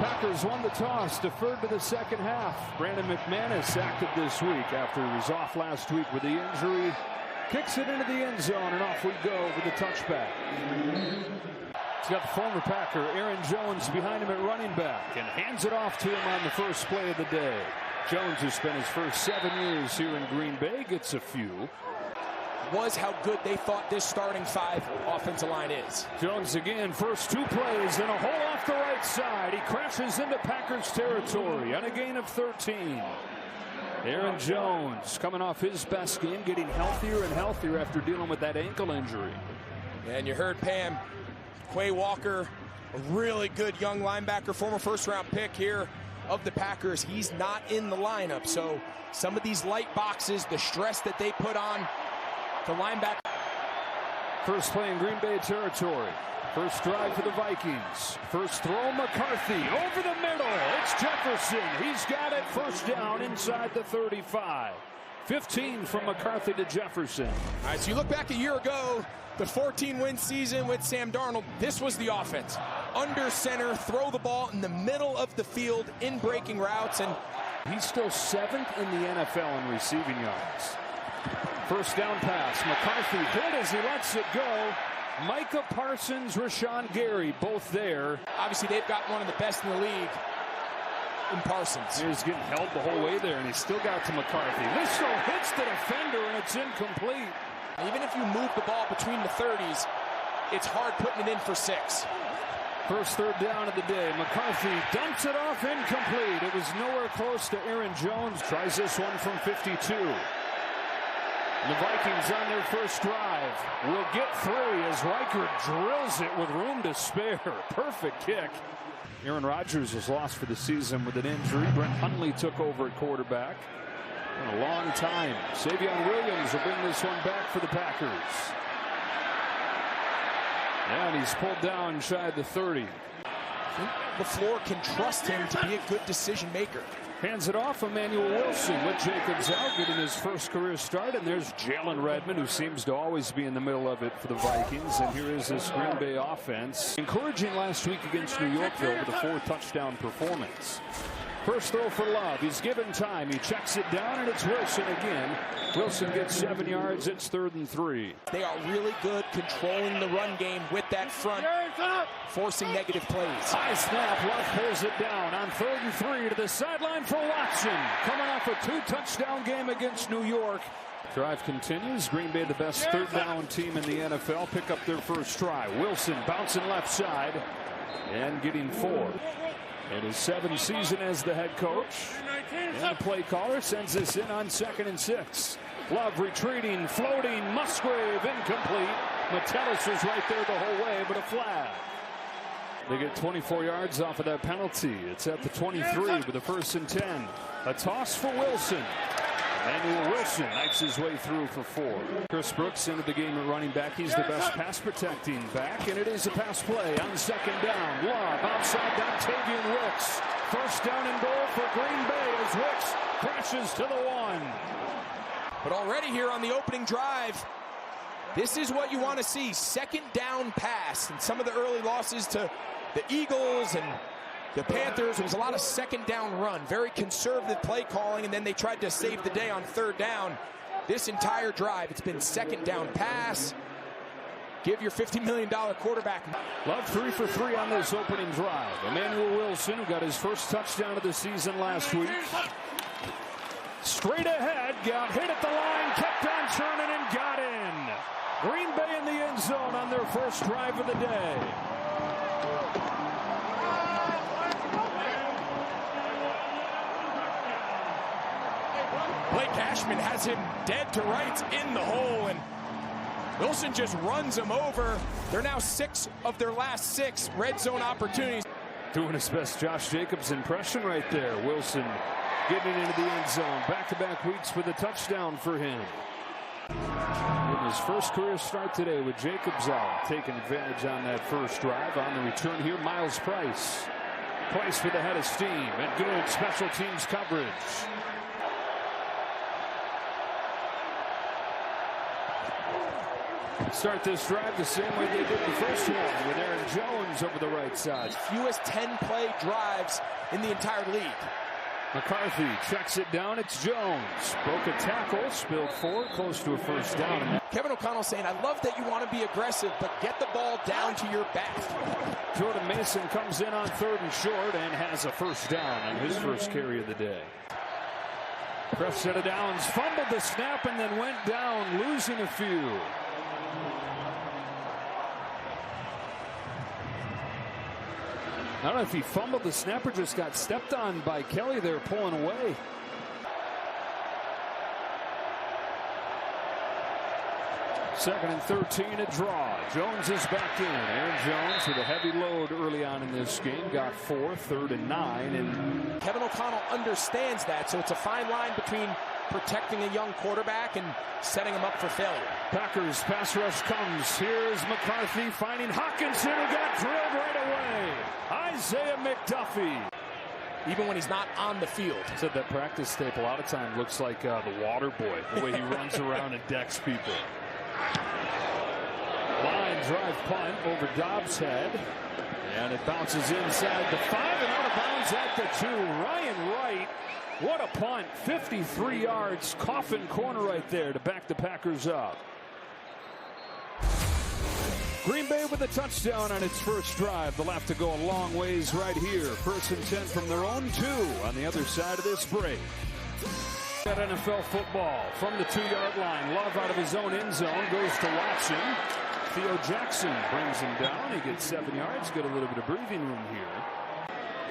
Packers won the toss, deferred to the second half. Brandon McManus active this week after he was off last week with the injury. Kicks it into the end zone, and off we go with the touchback. He's got the former Packer, Aaron Jones, behind him at running back, and hands it off to him on the first play of the day. Jones, who spent his first 7 years here in Green Bay, gets a few. Was how good they thought this starting 5 offensive line is. Jones again, first 2 plays, and a hole off the right side. He crashes into Packers territory on a gain of 13. Aaron Jones coming off his best game, getting healthier and healthier after dealing with that ankle injury. And you heard Pam, Quay Walker, a really good young linebacker, former first-round pick here of the Packers. He's not in the lineup, so some of these light boxes, the stress that they put on the linebacker. First play in Green Bay territory. First drive for the Vikings. First throw, McCarthy over the middle. It's Jefferson. He's got it. First down inside the 35. 15 from McCarthy to Jefferson. All right, so you look back a year ago, the 14-win season with Sam Darnold. This was the offense. Under center, throw the ball in the middle of the field in breaking routes. And he's still 7th in the NFL in receiving yards. First down pass. McCarthy hit as he lets it go. Micah Parsons, Rashawn Gary, both there. Obviously, they've got one of the best in the league in Parsons. He was getting held the whole way there, and he still got to McCarthy. This still hits the defender, and it's incomplete. Even if you move the ball between the 30s, it's hard putting it in for 6. First third down of the day. McCarthy dumps it off, incomplete. It was nowhere close to Aaron Jones. Tries this one from 52. The Vikings on their first drive will get 3 as Riker drills it with room to spare. Perfect kick. Aaron Rodgers was lost for the season with an injury. Brent Hundley took over at quarterback. In a long time. Savion Williams will bring this one back for the Packers. And he's pulled down shy of the 30. I think LaFleur can trust him to be a good decision maker. Hands it off, Emanuel Wilson with Jacobs out, getting his first career start. And there's Jalen Redmond, who seems to always be in the middle of it for the Vikings. And here is this Green Bay offense. Encouraging last week against New York, though, with a 4-touchdown performance. First throw for Love. He's given time. He checks it down, and it's Wilson again. Wilson gets 7 yards. It's 3rd and 3. They are really good controlling the run game with that front, forcing negative plays. High snap. Love pulls it down on 3rd and 3 to the sideline for Watson. Coming off a 2-touchdown game against New York. Drive continues. Green Bay, the best third down team in the NFL, pick up their first try. Wilson bouncing left side and getting 4. In his 7th season as the head coach. And the play caller sends this in on 2nd and 6. Love retreating, floating, Musgrave incomplete. Metellus was right there the whole way, but a flag. They get 24 yards off of that penalty. It's at the 23 with a 1st and 10. A toss for Wilson. Emanuel Wilson knifes his way through for 4. Chris Brooks into the game at running back. He's the best pass protecting back, and it is a pass play on 2nd down. Lob outside Dontavian Wicks. First down and goal for Green Bay as Wicks crashes to the 1. But already here on the opening drive, this is what you want to see. 2nd down pass, and some of the early losses to the Eagles and the Panthers, it was a lot of 2nd down run, very conservative play calling, and then they tried to save the day on 3rd down. This entire drive, it's been 2nd down pass. Give your $50 million quarterback. Love 3 for 3 on this opening drive. Emanuel Wilson, who got his first touchdown of the season last week. Straight ahead, got hit at the line, kept on turning and got in. Green Bay in the end zone on their first drive of the day. Blake Cashman has him dead to rights in the hole, and Wilson just runs him over. They're now 6 of their last 6 red zone opportunities. Doing his best Josh Jacobs impression right there. Wilson getting into the end zone. Back-to-back weeks with a touchdown for him. In his first career start today with Jacobs out, taking advantage on that first drive. On the return here, Miles Price. Price with a head of steam and good special teams coverage. Start this drive the same way they did the first one, with Aaron Jones over the right side. Fewest 10-play drives in the entire league. McCarthy checks it down. It's Jones. Broke a tackle, spilled 4, close to a first down. Kevin O'Connell saying, I love that you want to be aggressive, but get the ball down to your back. Jordan Mason comes in on 3rd and short and has a first down on his first carry of the day. Press set of downs, fumbled the snap, and then went down, losing a few. I don't know if he fumbled the snap or just got stepped on by Kelly there pulling away. Second and 13, a draw. Jones is back in. Aaron Jones with a heavy load early on in this game. Got 4, 3rd and 9. And Kevin O'Connell understands that, so it's a fine line between protecting a young quarterback and setting him up for failure. Packers pass rush comes. Here's McCarthy finding Hawkinson, who got drilled right away. Isaiah McDuffie. Even when he's not on the field. Said that practice tape a lot of time looks like the water boy, the way he runs around and decks people. Line drive punt over Dobbs' head. And it bounces inside the 5 and out of bounds at the 2. Ryan Wright, what a punt. 53 yards, coffin corner right there to back the Packers up. Green Bay with a touchdown on its first drive. They'll have to go a long ways right here. 1st and 10 from their own 2 on the other side of this break. At NFL football from the 2-yard line. Love out of his own end zone goes to Watson. Theo Jackson brings him down. He gets 7 yards. Got a little bit of breathing room here.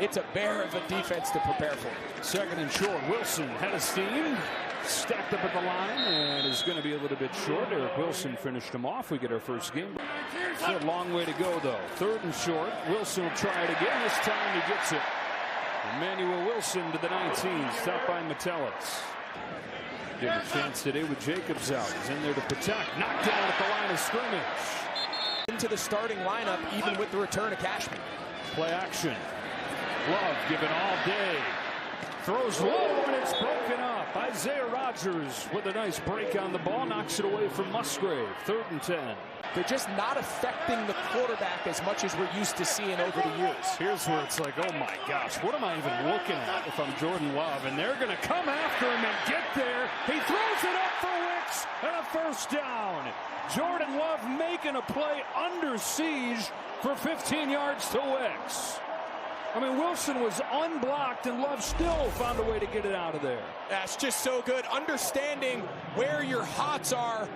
It's a bear of a defense to prepare for. 2nd and short. Wilson had a steam. Stacked up at the line and is going to be a little bit short. Eric Wilson finished him off. We get our first game. It's a long way to go, though. 3rd and short. Wilson will try it again. This time he gets it. Emanuel Wilson to the 19. Stopped by Metellus. Get a chance today with Jacobs out. He's in there to protect. Knocked down at the line of scrimmage. Into the starting lineup, even with the return of Cashman. Play action. Love given all day. Throws low and it's broken up. Isaiah Rodgers with a nice break on the ball. Knocks it away from Musgrave. 3rd and 10. They're just not affecting the quarterback as much as we're used to seeing over the years. Here's where it's like, oh my gosh, what am I even looking at if I'm Jordan Love? And they're going to come after him and get there. He throws it up for Wicks and a first down. Jordan Love making a play under siege for 15 yards to Wicks. I mean, Wilson was unblocked, and Love still found a way to get it out of there. That's just so good. Understanding where your hots are.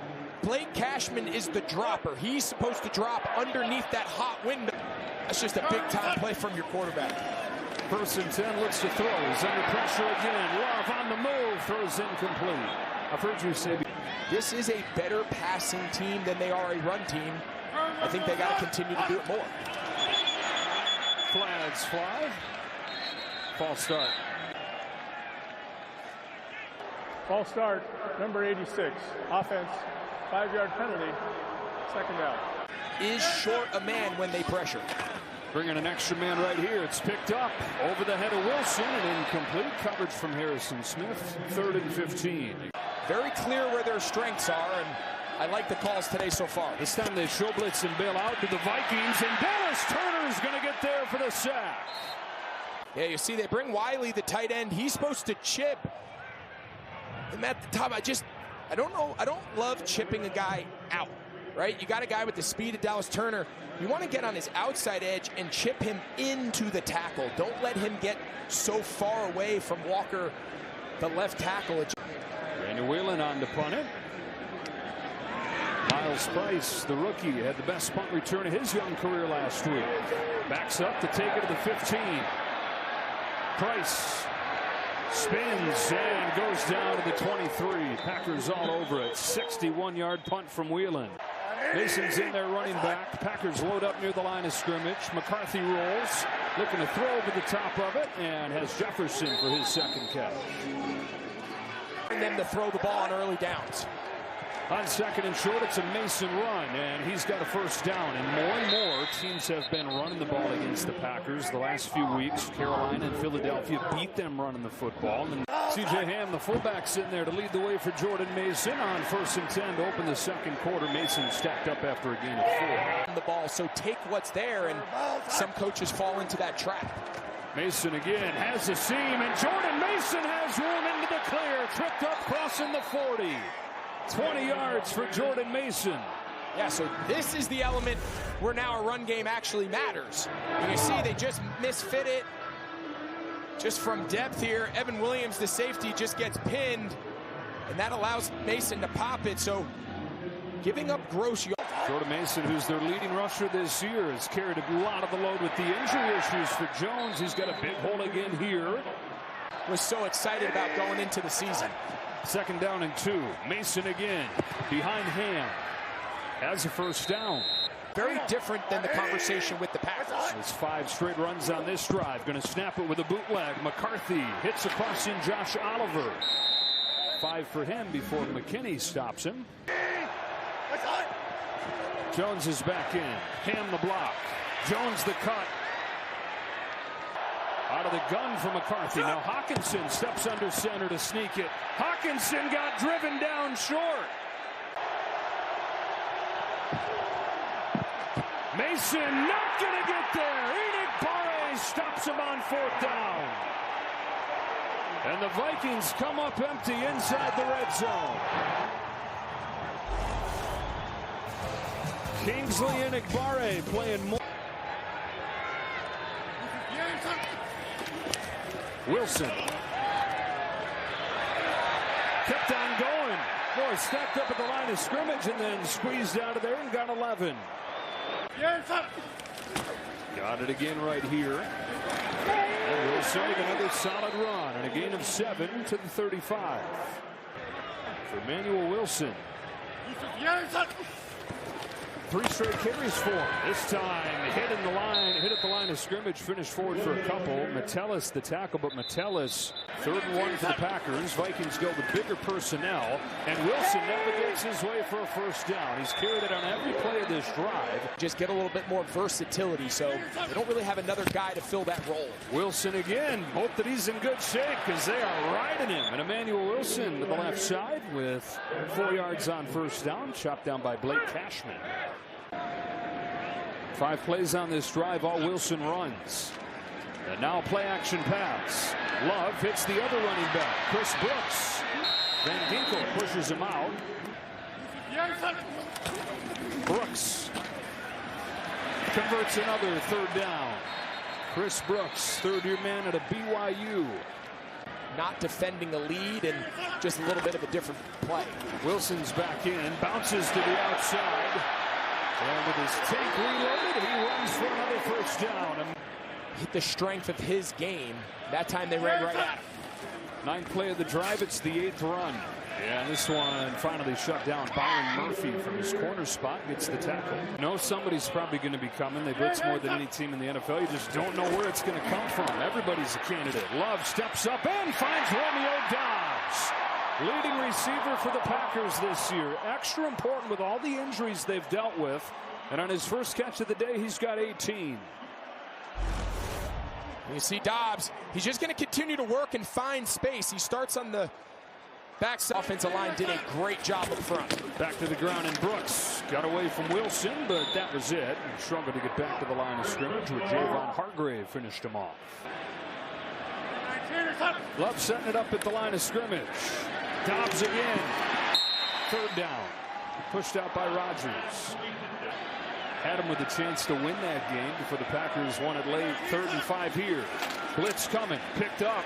Blake Cashman is the dropper. He's supposed to drop underneath that hot window. That's just a big-time play from your quarterback. 1st and 10, looks to throw. He's under pressure again. Love on the move. Throws incomplete. I've heard you say this is a better passing team than they are a run team. I think they got to continue to do it more. Flags fly. False start. False start, number 86. Offense, 5-yard penalty, 2nd down. Is short a man when they pressure. Bringing an extra man right here. It's picked up over the head of Wilson and incomplete coverage from Harrison Smith. 3rd and 15. Very clear where their strengths are, and I like the calls today so far. This time they show blitz and bail out to the Vikings, and Dallas Turner is going to get there for the sack. Yeah, you see they bring Wiley, the tight end. He's supposed to chip. And at the top, I don't know. I don't love chipping a guy out, right? You got a guy with the speed of Dallas Turner. You want to get on his outside edge and chip him into the tackle. Don't let him get so far away from Walker, the left tackle. Daniel Whelan on to punt it. Miles Price, the rookie, had the best punt return of his young career last week. Backs up to take it to the 15. Price spins and goes down to the 23. Packers all over it. 61-yard punt from Whelan. Mason's in there running back. Packers load up near the line of scrimmage. McCarthy rolls, looking to throw over the top of it, and has Jefferson for his 2nd catch. And then to throw the ball on early downs. On 2nd and short, it's a Mason run, and he's got a first down. And more teams have been running the ball against the Packers the last few weeks. Carolina and Philadelphia beat them running the football. And C.J. Ham, the fullback's in there to lead the way for Jordan Mason on 1st and 10 to open the second quarter. Mason stacked up after a gain of 4. The ball, so take what's there, and some coaches fall into that trap. Mason again has the seam, and Jordan Mason has room into the clear. Tripped up, crossing the 40. 20 yards for Jordan Mason. Yeah, so this is the element where now a run game actually matters. And you see they just misfit it. Just from depth here, Evan Williams, the safety, just gets pinned, and that allows Mason to pop it. So giving up gross yards. Jordan Mason, who's their leading rusher this year, has carried a lot of the load with the injury issues for Jones. He's got a big hole again here. Was so excited about going into the season. 2nd down and 2. Mason again behind Ham. Has a 1st down. Very different than the conversation with the Packers. It's 5 straight runs on this drive. Going to snap it with a bootleg. McCarthy hits across in Josh Oliver. 5 for him before McKinney stops him. Jones is back in. Ham the block. Jones the cut. Out of the gun for McCarthy. Now Hawkinson steps under center to sneak it. Hawkinson got driven down short. Mason not going to get there. Barre stops him on 4th down. And the Vikings come up empty inside the red zone. Kingsley and Barre playing more. Wilson. Kept on going. Boy, stepped up at the line of scrimmage and then squeezed out of there and got 11. Got it again right here. And Wilson with another solid run and a gain of 7 to the 35. For Emanuel Wilson. 3 straight carries for him. This time hit at the line of scrimmage, finished forward for a couple. Metellus the tackle, but Metellus 3rd and 1 for the Packers. Vikings go with bigger personnel, and Wilson navigates his way for a 1st down. He's carried it on every play of this drive. Just get a little bit more versatility, so they don't really have another guy to fill that role. Wilson again. Hope that he's in good shape because they are riding him. And Emanuel Wilson to the left side with 4 yards on 1st down, chopped down by Blake Cashman. 5 plays on this drive, all Wilson runs. And now play action pass. Love hits the other running back, Chris Brooks. Van Ginkel pushes him out. Brooks converts another 3rd down. Chris Brooks, 3rd-year man at a BYU. Not defending a lead and just a little bit of a different play. Wilson's back in, bounces to the outside. And with his tank reloaded, he runs for another 1st down. Hit the strength of his game. That time they ran right at him. 9th play of the drive, it's the 8th run. And this one finally shut down. Byron Murphy from his corner spot gets the tackle. You know somebody's probably going to be coming. They blitz more than any team in the NFL. You just don't know where it's going to come from. Everybody's a candidate. Love steps up and finds Romeo Doubs. Leading receiver for the Packers this year. Extra important with all the injuries they've dealt with. And on his first catch of the day, he's got 18. You see Doubs, he's just going to continue to work and find space. He starts on the backside. Offensive line did a great job up front. Back to the ground, and Brooks got away from Wilson, but that was it. And struggled to get back to the line of scrimmage where Javon Hargrave finished him off. Love setting it up at the line of scrimmage. Doubs again. 3rd down. Pushed out by Rodgers. Had him with a chance to win that game before the Packers won it late. 3rd and 5 here. Blitz coming. Picked up.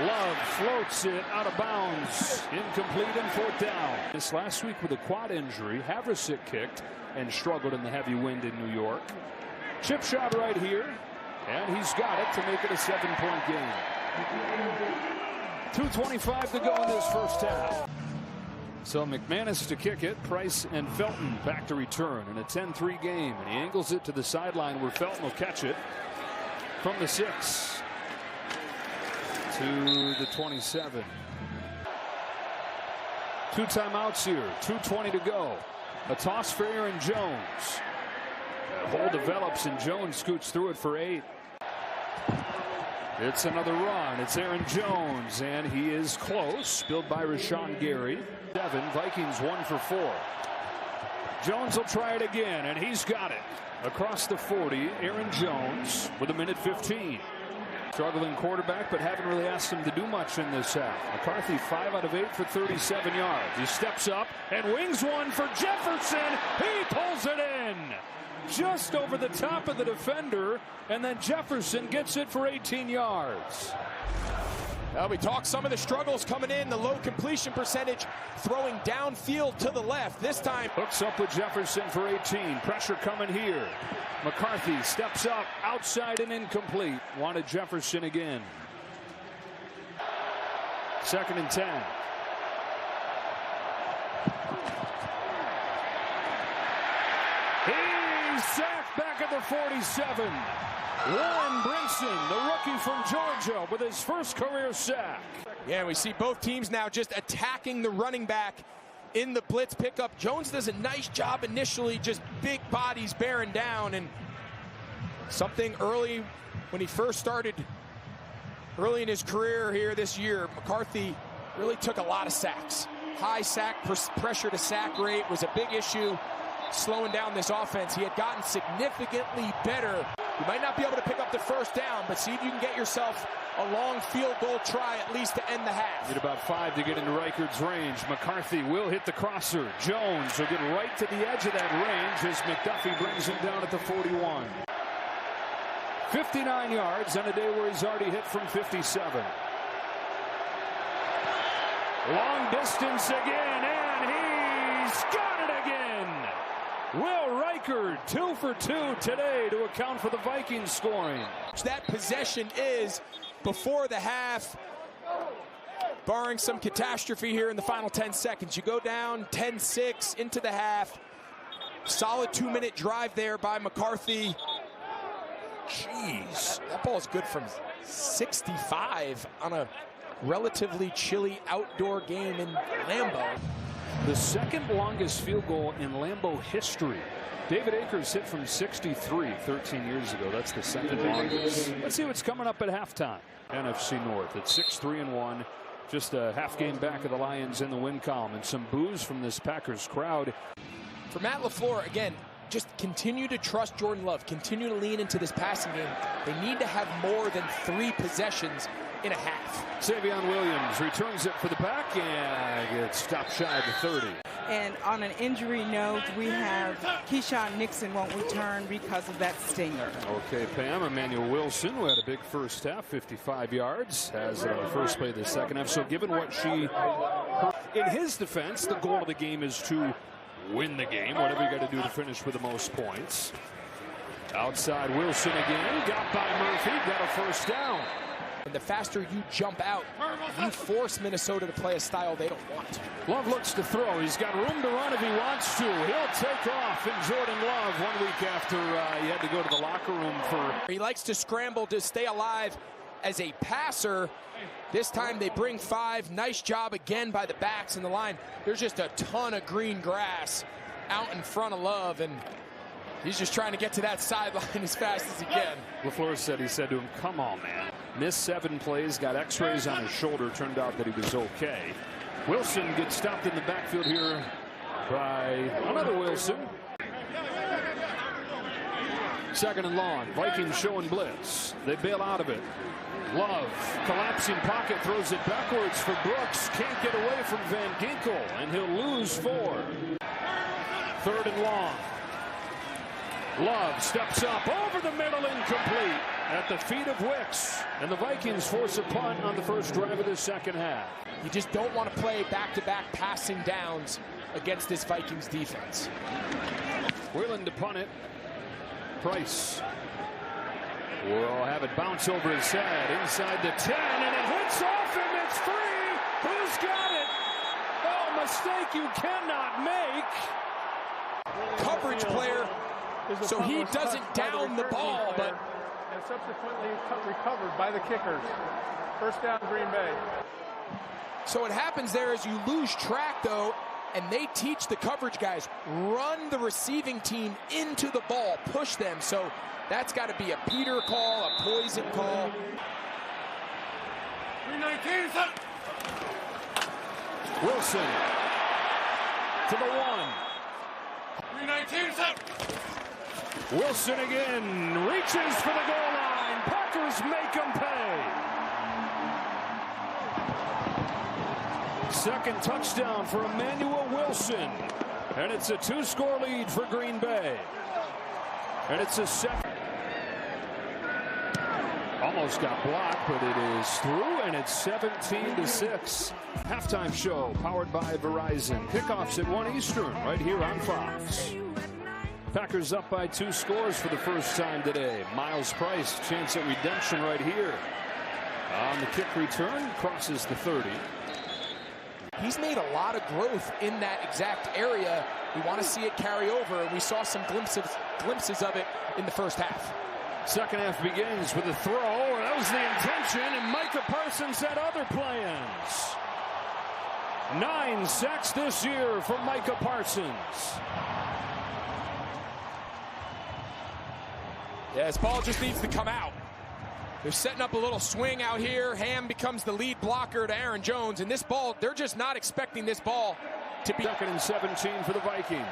Love floats it out of bounds. Incomplete and 4th down. This last week with a quad injury, Haversick kicked and struggled in the heavy wind in New York. Chip shot right here. And he's got it to make it a 7-point game. 2:25 to go in this first half. So McManus to kick it. Price and Felton back to return in a 10-3 game. And he angles it to the sideline where Felton will catch it from the 6 to the 27. 2 timeouts here. 2:20 to go. A toss for Aaron Jones. That hole develops and Jones scoots through it for 8. It's another run. It's Aaron Jones, and he is close. Spilled by Rashawn Gary. 7. Vikings 1 for 4. Jones will try it again, and he's got it. Across the 40, Aaron Jones with 1:15. Struggling quarterback, but haven't really asked him to do much in this half. McCarthy 5 out of 8 for 37 yards. He steps up and wings one for Jefferson. He pulls it in. Just over the top of the defender, and then Jefferson gets it for 18 yards. Well, we talked some of the struggles coming in, the low completion percentage, throwing downfield to the left. This time, hooks up with Jefferson for 18. Pressure coming here. McCarthy steps up, outside and incomplete. Wanted Jefferson again. 2nd and 10. He's sacked back at the 47. Warren Brinson, the rookie from Georgia, with his first career sack. Yeah, we see both teams now just attacking the running back in the blitz pickup. Jones does a nice job initially, just big bodies bearing down, and something early when he first started early in his career here this year, McCarthy really took a lot of sacks. High sack pressure to sack rate was a big issue, slowing down this offense. He had gotten significantly better. You might not be able to pick up the first down, but see if you can get yourself a long field goal try at least to end the half. Need about 5 to get into Reichard's range. McCarthy will hit the crosser. Jones will get right to the edge of that range as McDuffie brings him down at the 41. 59 yards on a day where he's already hit from 57. Long distance again, and he's got it again. Will Reichard 2 for 2 today to account for the Vikings scoring. That possession is before the half, barring some catastrophe here in the final 10 seconds. You go down 10-6 into the half. Solid 2-minute drive there by McCarthy. Jeez, that ball is good from 65 on a relatively chilly outdoor game in Lambeau. The second longest field goal in Lambeau history. David Akers hit from 63 13 years ago. That's the second longest. Let's see what's coming up at halftime. NFC North at 6-3-1. Just a half game back of the Lions in the win column, and some boos from this Packers crowd. For Matt LaFleur, again, just continue to trust Jordan Love. Continue to lean into this passing game. They need to have more than 3 possessions in a half. Savion Williams returns it for the Pack and gets stopped shy of the 30. And on an injury note, we have Keyshawn Nixon won't return because of that stinger. Okay, Pam. Emanuel Wilson, who had a big first half, 55 yards, has it on the first play of the second half. So given what in his defense, the goal of the game is to win the game, whatever you got to do to finish with the most points. Outside Wilson again, got by Murphy, got a first down. And the faster you jump out, you force Minnesota to play a style they don't want. Love looks to throw. He's got room to run if he wants to. He'll take off. And Jordan Love, 1 week after he had to go to the locker room for... He likes to scramble to stay alive as a passer. This time they bring 5. Nice job again by the backs in the line. There's just a ton of green grass out in front of Love, and he's just trying to get to that sideline as fast as he can. LaFleur said, he said to him, come on, man. Missed 7 plays, got x-rays on his shoulder. Turned out that he was okay. Wilson gets stopped in the backfield here by another Wilson. 2nd and long. Vikings showing blitz. They bail out of it. Love, collapsing pocket, throws it backwards for Brooks. Can't get away from Van Ginkel, and he'll lose 4. 3rd and long. Love steps up over the middle, incomplete at the feet of Wicks, and the Vikings force a punt on the first drive of the second half. You just don't want to play back-to-back passing downs against this Vikings defense. Willing to punt it. Price will have it bounce over his head inside the 10, and it hits off, and it's free. Who's got it? Oh, mistake you cannot make. Coverage player, so he doesn't down the ball, but and subsequently recovered by the kickers. First down, Green Bay. So what happens there is you lose track, though, and they teach the coverage guys, run the receiving team into the ball, push them. So that's got to be a Peter call, a poison call. Wilson to the 1. Wilson again reaches for the goal line. Packers make him pay. Second touchdown for Emanuel Wilson. And it's a 2-score lead for Green Bay. And it's a second. Almost got blocked, but it is through, and it's 17-6. Halftime show powered by Verizon. Kickoffs at 1 Eastern right here on Fox. Packers up by 2 scores for the first time today. Miles Price, chance at redemption right here. On the kick return, crosses the 30. He's made a lot of growth in that exact area. We want to see it carry over, and we saw some glimpses of it in the first half. Second half begins with a throw. That was the intention, and Micah Parsons had other plans. 9 sacks this year for Micah Parsons. Yeah, his ball just needs to come out. They're setting up a little swing out here. Ham becomes the lead blocker to Aaron Jones, and this ball, they're just not expecting this ball to be. 2nd and 17 for the Vikings.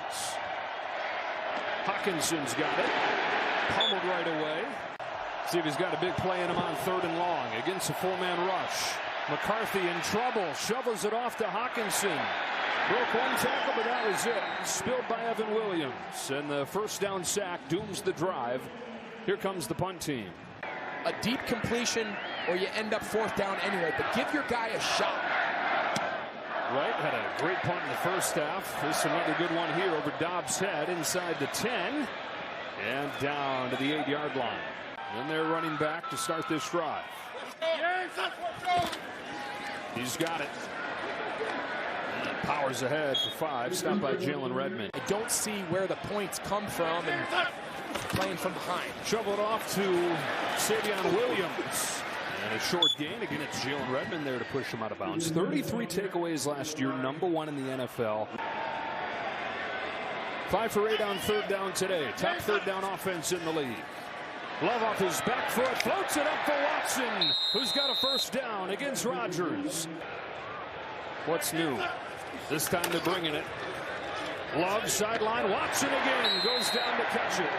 Hawkinson's got it. Pummeled right away. See if he's got a big play in him on 3rd and long against a 4-man rush. McCarthy in trouble. Shovels it off to Hawkinson. Broke 1 tackle, but that was it. Spilled by Evan Williams. And the first down sack dooms the drive. Here comes the punt team. A deep completion, or you end up 4th down anyway, but give your guy a shot. Right, had a great punt in the first half. This is another good one here over Dobbs' head inside the 10 and down to the 8-yard line. And they're running back to start this drive. He's got it. And powers ahead for 5, stopped by Jalen Redmond. I don't see where the points come from, and playing from behind. Shoveled off to Savion Williams. And a short gain. Again, it's Jalen Redmond there to push him out of bounds. 33 takeaways last year, #1 in the NFL. 5 for 8 on 3rd down today. Top 3rd down offense in the league. Love off his back foot, floats it up for Watson, who's got a first down against Rodgers. What's new? This time they're bringing it. Love sideline. Watson again goes down to catch it.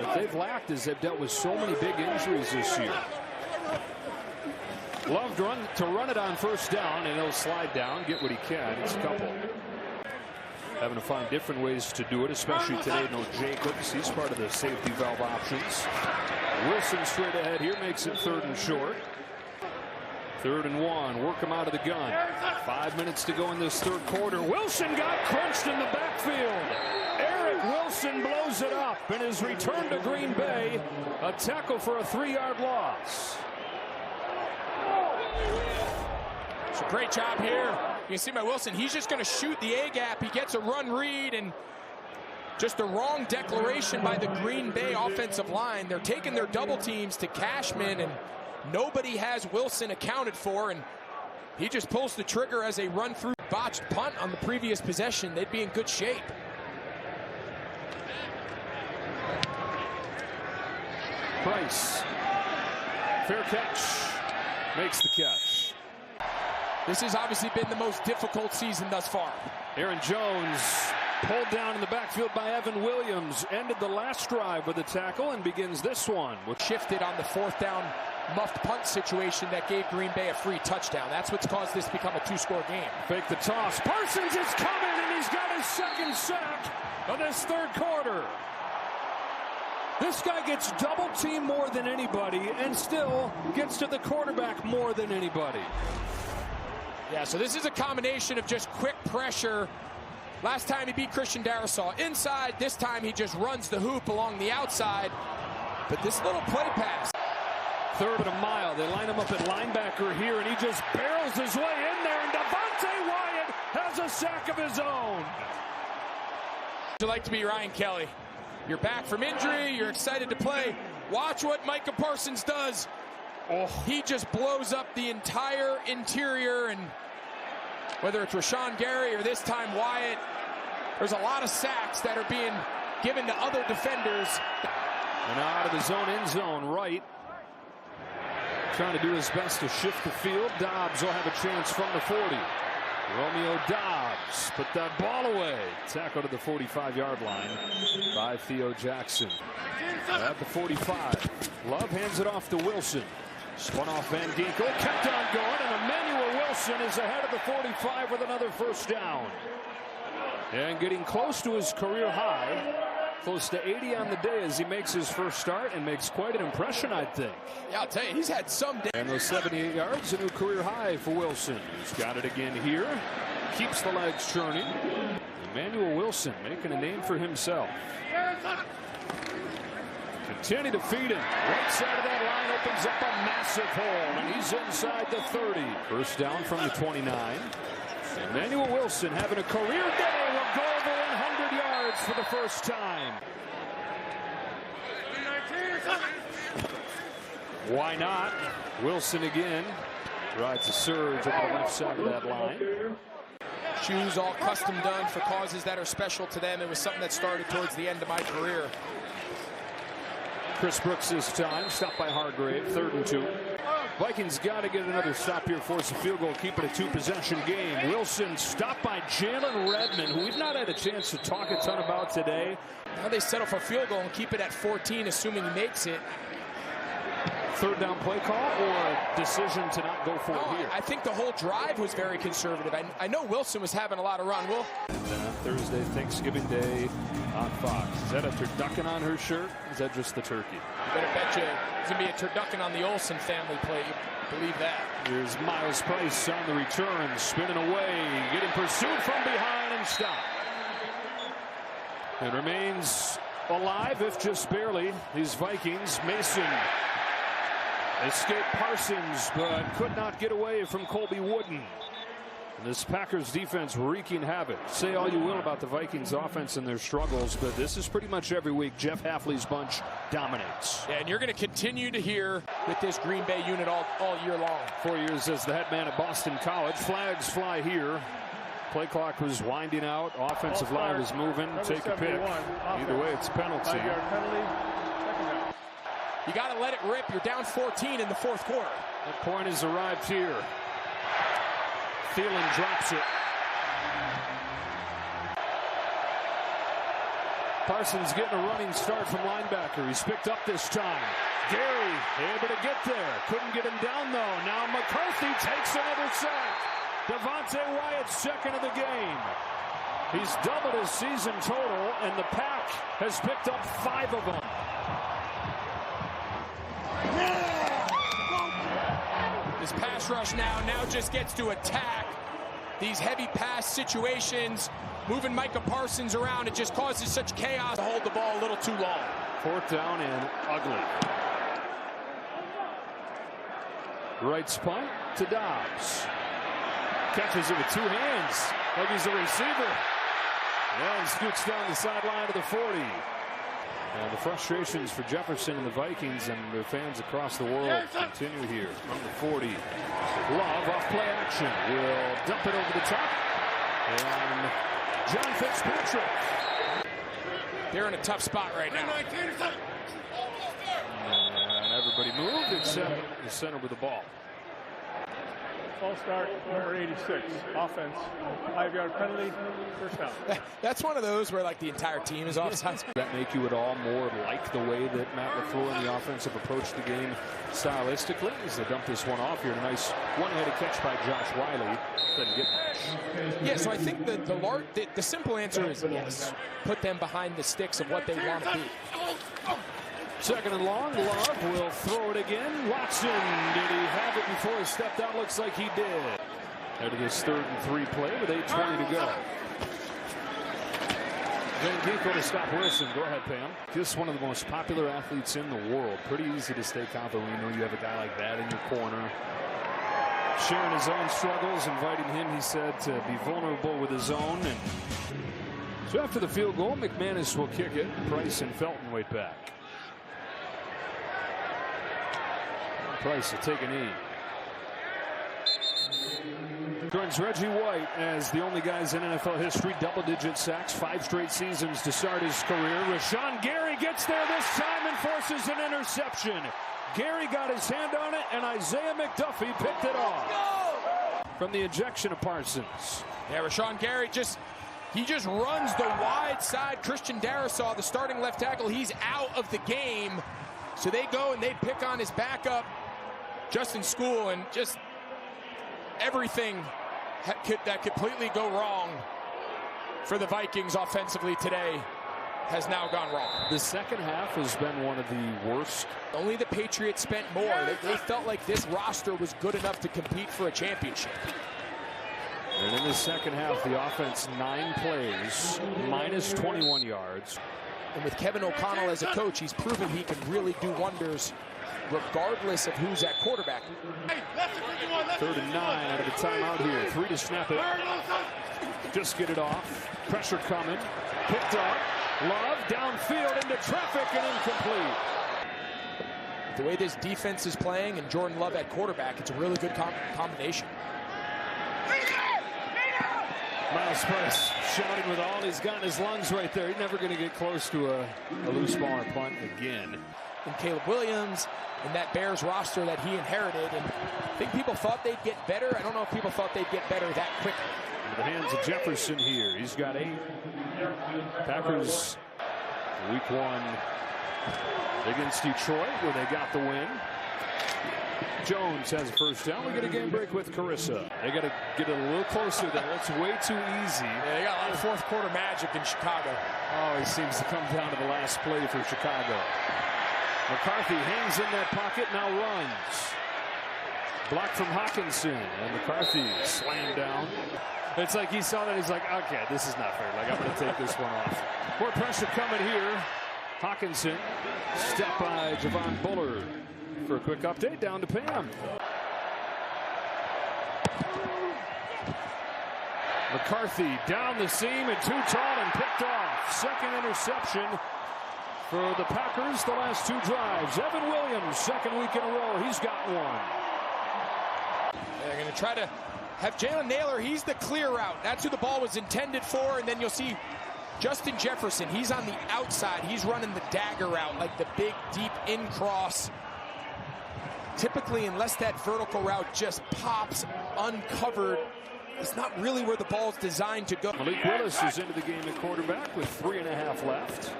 What they've lacked is they've dealt with so many big injuries this year. Love to run it on 1st down, and he'll slide down, get what he can. It's a couple. Having to find different ways to do it, especially today. No Jacobs. He's part of the safety valve options. Wilson straight ahead here, makes it 3rd and short. 3rd and 1. Work him out of the gun. 5 minutes to go in this 3rd quarter. Wilson got crunched in the backfield. Eric Wilson blows it up in his return to Green Bay. A tackle for a 3-yard loss. It's a great job here. You can see by Wilson, he's just going to shoot the A-gap. He gets a run read, and just a wrong declaration by the Green Bay offensive line. They're taking their double teams to Cashman, and nobody has Wilson accounted for, and he just pulls the trigger as a run-through botched punt on the previous possession. They'd be in good shape. Price. Fair catch. Makes the catch. This has obviously been the most difficult season thus far. Aaron Jones pulled down in the backfield by Evan Williams. Ended the last drive with a tackle and begins this one. Shifted on the 4th down muffed punt situation that gave Green Bay a free touchdown. That's what's caused this to become a 2-score game. Fake the toss. Parsons is coming, and he's got his 2nd sack of this 3rd quarter. This guy gets double teamed more than anybody and still gets to the quarterback more than anybody. Yeah, so this is a combination of just quick pressure. Last time he beat Christian Darrisaw inside. This time he just runs the hoop along the outside. But this little play pass. 3rd and a mile. They line him up at linebacker here, and he just barrels his way in there, and Devontae Wyatt has a sack of his own. Would you like to be Ryan Kelly? You're back from injury. You're excited to play. Watch what Micah Parsons does. Oh, he just blows up the entire interior, and whether it's Rashawn Gary or this time Wyatt, there's a lot of sacks that are being given to other defenders. And out of his own end zone right. trying to do his best to shift the field. Dobbs will have a chance from the 40. Romeo Dobbs put that ball away. Tackle to the 45-yard line by Theo Jackson. At the 45, Love hands it off to Wilson. Spun off Van Ginkel, kept on going, and Emanuel Wilson is ahead of the 45 with another first down. And getting close to his career high. Close to 80 on the day as he makes his first start and makes quite an impression, I think. Yeah, I'll tell you, he's had some day. And those 78 yards, a new career high for Wilson. He's got it again here. Keeps the legs churning. Emanuel Wilson making a name for himself. Continue to feed him. Right side of that line opens up a massive hole, and he's inside the 30. First down from the 29. Emanuel Wilson having a career day will go over 100 yards for the first time. Why not? Wilson again rides a surge over the left side of that line. Shoes all custom done for causes that are special to them. It was something that started towards the end of my career. Chris Brooks this time, stopped by Hargrave, 3rd and 2. Vikings got to get another stop here, force a field goal, keep it a 2-possession game. Wilson stopped by Jalen Redmond, who we've not had a chance to talk a ton about today. Now they settle for field goal and keep it at 14, assuming he makes it. 3rd down play call or decision to not go for it here? I think the whole drive was very conservative. I know Wilson was having a lot of run. And then on Thursday, Thanksgiving Day on Fox. Is that a turducken on her shirt? Or is that just the turkey? You better bet you there's going to be a turducken on the Olsen family plate. You believe that. Here's Miles Price on the return, spinning away, getting pursued from behind and stopped. And remains alive, if just barely. These Vikings, Mason escaped Parsons, but could not get away from Colby Wooden. And this Packers defense wreaking havoc. Say all you will about the Vikings offense and their struggles, but this is pretty much every week. Jeff Hafley's bunch dominates. Yeah, and you're going to continue to hear with this Green Bay unit all year long. 4 years as the head man at Boston College. Flags fly here. Play clock was winding out. Offensive line was moving. Take a pick. Either way, it's a penalty. You got to let it rip. You're down 14 in the 4th quarter. That point has arrived here. Thielen drops it. Parsons getting a running start from linebacker. He's picked up this time. Gary able to get there. Couldn't get him down, though. Now McCarthy takes another sack. Devontae Wyatt, 2nd of the game. He's doubled his season total, and the Pack has picked up 5 of them. This pass rush now just gets to attack these heavy pass situations, moving Micah Parsons around. It just causes such chaos to hold the ball a little too long. 4th down and ugly. Right punt to Dobbs. Catches it with 2 hands like he's a receiver. And scoots down the sideline to the 40. And the frustrations for Jefferson and the Vikings and their fans across the world continue here. From the 40, Love off play action will dump it over the top. And John Fitzpatrick. They're in a tough spot right now. And everybody moved except the center with the ball. False start, number 86. Offense, 5-yard penalty, first down. That's one of those where like the entire team is offside. Does that make you at all more like the way that Matt LaFleur and the offense have approached the game stylistically? As they dump this one off here, a nice one-handed catch by Josh Wiley. Doesn't get much. Yeah, so I think the simple answer is yes. Put them behind the sticks of what they want to be. 2nd and long. Love will throw it again. Watson, did he have it before he stepped out? Looks like he did. Out of this 3rd and 3 play with 8:20 to go. Van Ginkel to stop Wilson. Go ahead, Pam. Just one of the most popular athletes in the world. Pretty easy to stay confident when you have a guy like that in your corner. Sharing his own struggles, inviting him, he said, to be vulnerable with his own. And so after the field goal, McManus will kick it. Price and Felton wait back. Price will take a knee. Joins Reggie White as the only guys in NFL history, double-digit sacks, 5 straight seasons to start his career. Rashawn Gary gets there this time and forces an interception. Gary got his hand on it, and Isaiah McDuffie picked it off. From the ejection of Parsons. Yeah, Rashawn Gary just runs the wide side. Christian Darrisaw, the starting left tackle, he's out of the game. So they go and they pick on his backup, Justin School, and just everything that completely go wrong for the Vikings offensively today has now gone wrong. The second half has been one of the worst. Only the Patriots spent more. They felt like this roster was good enough to compete for a championship. And in the second half, the offense 9 plays, minus 21 yards. And with Kevin O'Connell as a coach, he's proven he can really do wonders regardless of who's at quarterback. 3rd and 9 out of the timeout here. 3 to snap it. Just get it off. Pressure coming. Picked up. Love downfield into traffic and incomplete. The way this defense is playing and Jordan Love at quarterback, it's a really good combination. Miles Price shouting with all he's got in his lungs right there. He's never going to get close to a loose ball or punt again. And Caleb Williams and that Bears roster that he inherited. And I think people thought they'd get better. I don't know if people thought they'd get better that quickly. Into the hands of Jefferson here. He's got 8. Packers week 1 against Detroit where they got the win. Jones has a first down. We get a game break with Carissa. They got to get it a little closer there. It's way too easy. Yeah, they got a lot of fourth quarter magic in Chicago. Always seems to come down to the last play for Chicago. McCarthy hangs in that pocket, now runs. Block from Hawkinson, and McCarthy slammed down. It's like he saw that, he's like, okay, this is not fair. Like, I'm going to take this one off. More pressure coming here. Hawkinson, step by Javon Bullard. For a quick update, down to Pam. McCarthy down the seam and too tall and picked off. Second interception for the Packers the last 2 drives. Evan Williams, second week in a row, he's got one. They're going to try to have Jalen Naylor. He's the clear route. That's who the ball was intended for. And then you'll see Justin Jefferson. He's on the outside. He's running the dagger route, like the big, deep in-cross. Typically, unless that vertical route just pops uncovered, it's not really where the ball's designed to go. Malik Willis is into the game at quarterback with 3.5 left.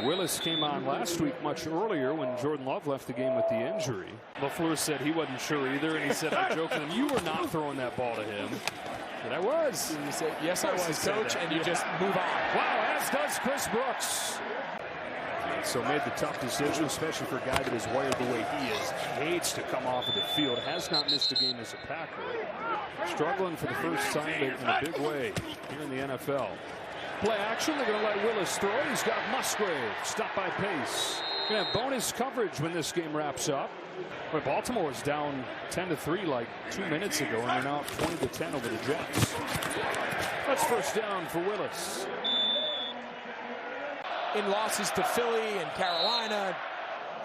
Willis came on last week much earlier when Jordan Love left the game with the injury. LaFleur said he wasn't sure either, and he said, I joked with him, you were not throwing that ball to him. And I was. And he said, yes, I was, coach, and you just move on. Wow, as does Chris Brooks. So made the tough decision, especially for a guy that is wired the way he is. Hates to come off of the field. Has not missed a game as a Packer. Struggling for the first time in a big way here in the NFL. Play action. They're going to let Willis throw. He's got Musgrave. Stopped by Pace. Going to have bonus coverage when this game wraps up. But Baltimore was down 10-3 like 2 minutes ago, and they're now 20-10 over the Jets. That's first down for Willis. In losses to Philly and Carolina,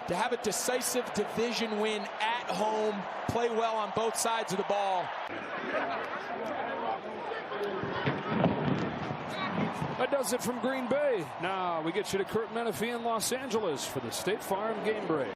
to have a decisive division win at home, play well on both sides of the ball. That does it from Green Bay. Now we get you to Kurt Menefee in Los Angeles for the State Farm Game Break.